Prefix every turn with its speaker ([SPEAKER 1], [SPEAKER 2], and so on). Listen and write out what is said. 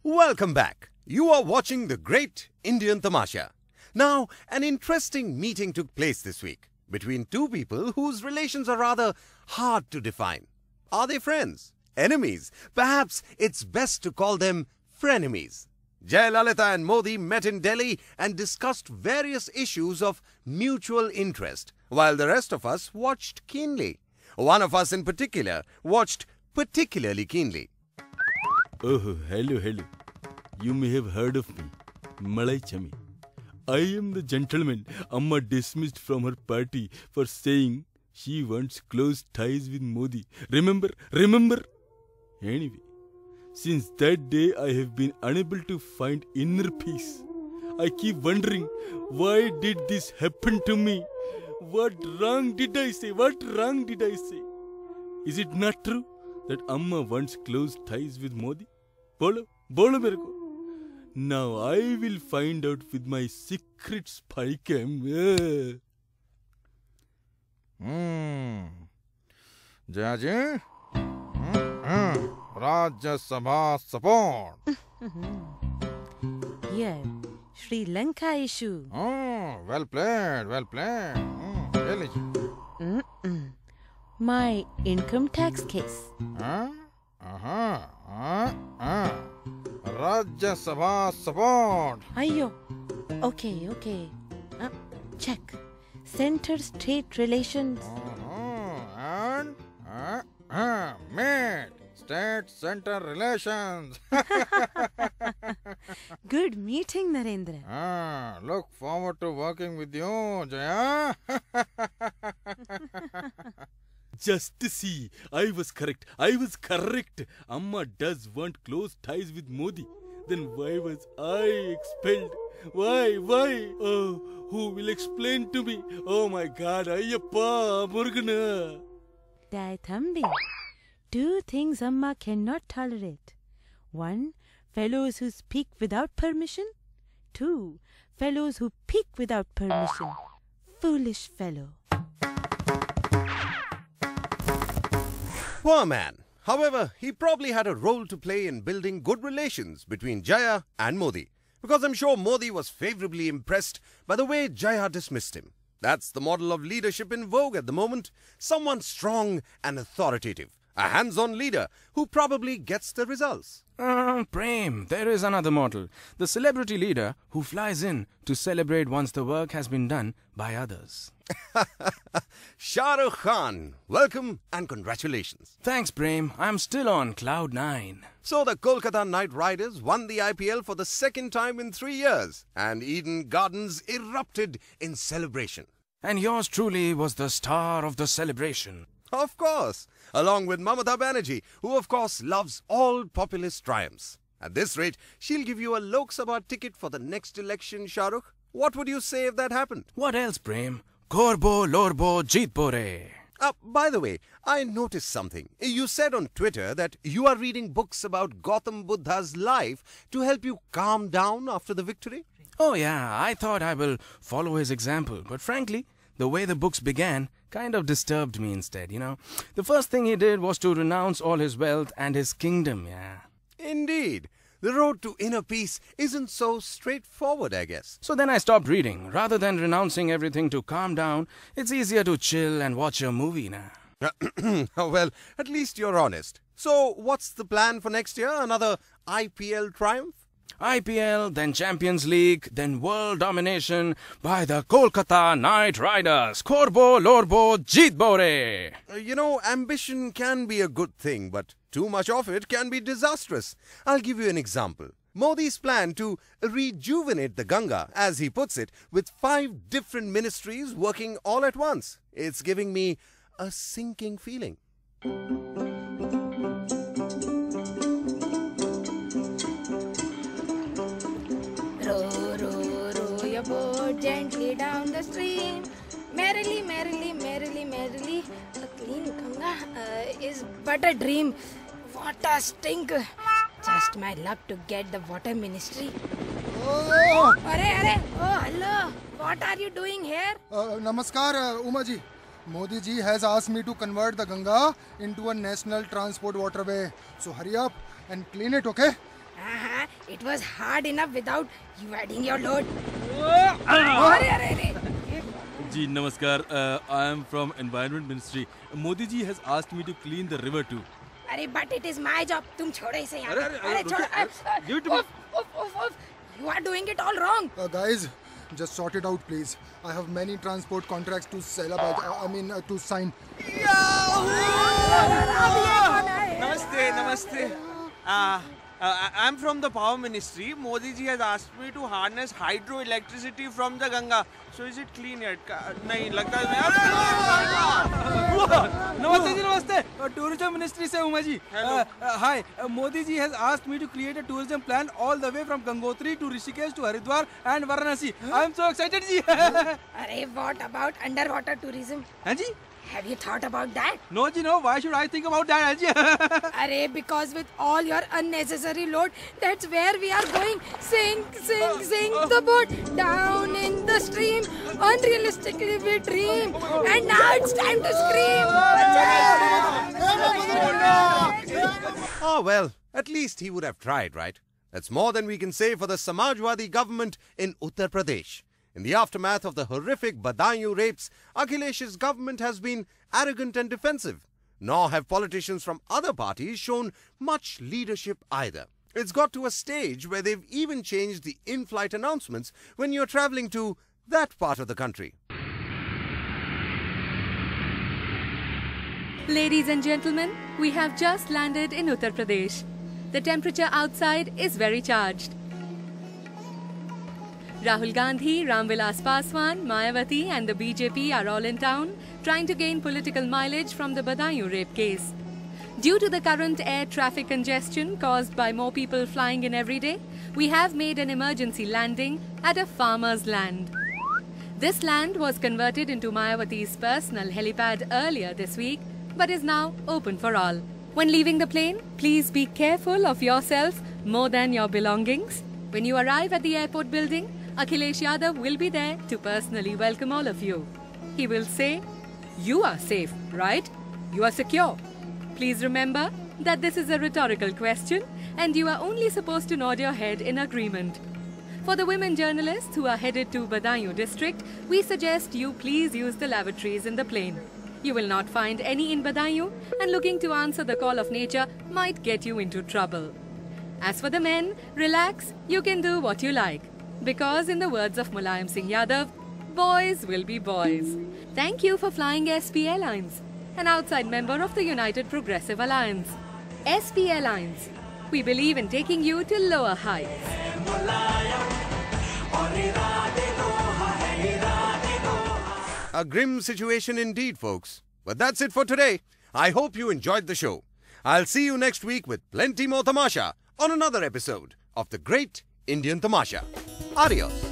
[SPEAKER 1] Welcome back. You are watching the Great Indian Tamasha. Now, an interesting meeting took place this week between two people whose relations are rather hard to define. Are they friends? Enemies? Perhaps it's best to call them frenemies. Jayalalitha and Modi met in Delhi and discussed various issues of mutual interest, while the rest of us watched keenly. One of us in particular watched particularly keenly.
[SPEAKER 2] Oh, hello. You may have heard of me, Malai Chami. I am the gentleman Amma dismissed from her party for saying she wants close ties with Modi. Remember? Anyway, since that day I have been unable to find inner peace. I keep wondering, why did this happen to me? What wrong did I say? Is it not true that Amma wants close ties with Modi? Bolo mere ko. Now I will find out with my secret spy cam.
[SPEAKER 3] Jaji, Rajya Sabha support.
[SPEAKER 4] Here, Sri Lanka issue.
[SPEAKER 3] Well played. Really?
[SPEAKER 4] My income tax case.
[SPEAKER 3] Rajya Sabha support.
[SPEAKER 4] Ayyo. Okay. Check. Center-state relations.
[SPEAKER 3] And mate, state-center relations.
[SPEAKER 4] Good meeting, Narendra.
[SPEAKER 3] Look forward to working with you, Jaya.
[SPEAKER 2] Just to see, I was correct. Amma does want close ties with Modi. Then why was I expelled? Why? Oh, who will explain to me? Oh my God, Ayyappa, Murgana.
[SPEAKER 4] Dai Thambi. Two things Amma cannot tolerate. 1. Fellows who speak without permission. 2. Fellows who peek without permission. Foolish fellow.
[SPEAKER 1] Poor man. However, he probably had a role to play in building good relations between Jaya and Modi, because I'm sure Modi was favorably impressed by the way Jaya dismissed him. That's the model of leadership in vogue at the moment. Someone strong and authoritative. A hands-on leader who probably gets the results.
[SPEAKER 5] Prem, there is another model. The celebrity leader who flies in to celebrate once the work has been done by others.
[SPEAKER 1] Shah Rukh Khan, welcome and congratulations.
[SPEAKER 5] Thanks, Prem. I'm still on cloud 9.
[SPEAKER 1] So the Kolkata Knight Riders won the IPL for the second time in 3 years, and Eden Gardens erupted in celebration.
[SPEAKER 5] And yours truly was the star of the celebration.
[SPEAKER 1] Of course, along with Mamata Banerjee, who of course loves all populist triumphs. At this rate, she'll give you a Lok Sabha ticket for the next election, Shah Rukh. What would you say if that happened?
[SPEAKER 5] What else, Prem? Korbo, Lorbo, Jeetbore.
[SPEAKER 1] By the way, I noticed something. You said on Twitter that you are reading books about Gautam Buddha's life to help you calm down after the victory.
[SPEAKER 5] Oh yeah, I thought I will follow his example. But frankly, the way the books began kind of disturbed me instead, The first thing he did was to renounce all his wealth and his kingdom, yeah.
[SPEAKER 1] Indeed. The road to inner peace isn't so straightforward, I guess.
[SPEAKER 5] So then I stopped reading. Rather than renouncing everything to calm down, it's easier to chill and watch a movie now.
[SPEAKER 1] Well, at least you're honest. So, what's the plan for next year? Another IPL triumph?
[SPEAKER 5] IPL, then Champions League, then world domination by the Kolkata Knight Riders. Korbo, Lorbo, Jeetbore.
[SPEAKER 1] Ambition can be a good thing, but too much of it can be disastrous. I'll give you an example. Modi's plan to rejuvenate the Ganga, as he puts it, with 5 different ministries working all at once. It's giving me a sinking feeling.
[SPEAKER 6] Row your boat gently down the stream. Merrily, merrily, merrily, merrily. A clean Ganga is but a dream. What a stink. Just my luck to get the water ministry. Oh, hello. What are you doing here?
[SPEAKER 7] Namaskar, Uma ji. Modi ji has asked me to convert the Ganga into a national transport waterway. So hurry up and clean it, okay?
[SPEAKER 6] It was hard enough without you adding your load. Arre.
[SPEAKER 2] जी नमस्कार. I am from Environment Ministry. Modi ji has asked me to clean the river too.
[SPEAKER 6] अरे but it is my job. तुम छोड़ो इसे यहाँ. अरे
[SPEAKER 2] रुको,
[SPEAKER 6] छोड़ो.
[SPEAKER 2] give it to me.
[SPEAKER 6] Uff. You are doing it all wrong.
[SPEAKER 7] Guys, just sort it out, please. I have many transport contracts to sell up. To sign.
[SPEAKER 8] Namaste. I'm from the Power Ministry. Modi ji has asked me to harness hydroelectricity from the Ganga. So is it clean yet? नहीं लगता
[SPEAKER 2] नमस्ते जी नमस्ते. Tourism Ministry से Uma ji. Hi. Modi ji has asked me to create a tourism plan all the way from Gangotri to Rishikesh to Haridwar and Varanasi. I am so excited जी.
[SPEAKER 6] अरे what about underwater tourism?
[SPEAKER 2] हाँ जी.
[SPEAKER 6] Have you thought about that?
[SPEAKER 2] No ji no. Why should I think about that हाँ जी.
[SPEAKER 6] अरे because with all your unnecessary load, that's where we are going. Sink the boat down in the stream. Unrealistically we dream, and now it's time to scream.
[SPEAKER 1] Oh well, at least he would have tried, right? That's more than we can say for the Samajwadi government in Uttar Pradesh. In the aftermath of the horrific Badaयूं rapes, Akhilesh's government has been arrogant and defensive. Nor have politicians from other parties shown much leadership either. It's got to a stage where they've even changed the in-flight announcements when you're traveling to that part of the country.
[SPEAKER 9] Ladies and gentlemen, we have just landed in Uttar Pradesh. The temperature outside is very charged. Rahul Gandhi, Ramvilas Paswan, Mayawati and the BJP are all in town trying to gain political mileage from the Badaयूं rape case. Due to the current air traffic congestion caused by more people flying in every day, we have made an emergency landing at a farmer's land. This land was converted into Mayawati's personal helipad earlier this week, but is now open for all. When leaving the plane, please be careful of yourself more than your belongings. When you arrive at the airport building, Akhilesh Yadav will be there to personally welcome all of you. He will say, "You are safe, right? You are secure." Please remember that this is a rhetorical question and you are only supposed to nod your head in agreement. For the women journalists who are headed to Badaयूं district, we suggest you please use the lavatories in the plane. You will not find any in Badaयूं, and looking to answer the call of nature might get you into trouble. As for the men, relax, you can do what you like. Because in the words of Mulayam Singh Yadav, boys will be boys. Thank you for flying SP Airlines, an outside member of the United Progressive Alliance. SP Airlines, we believe in taking you to lower heights.
[SPEAKER 1] A grim situation indeed, folks. But that's it for today. I hope you enjoyed the show. I'll see you next week with plenty more tamasha on another episode of The Great Indian Tamasha. Adios.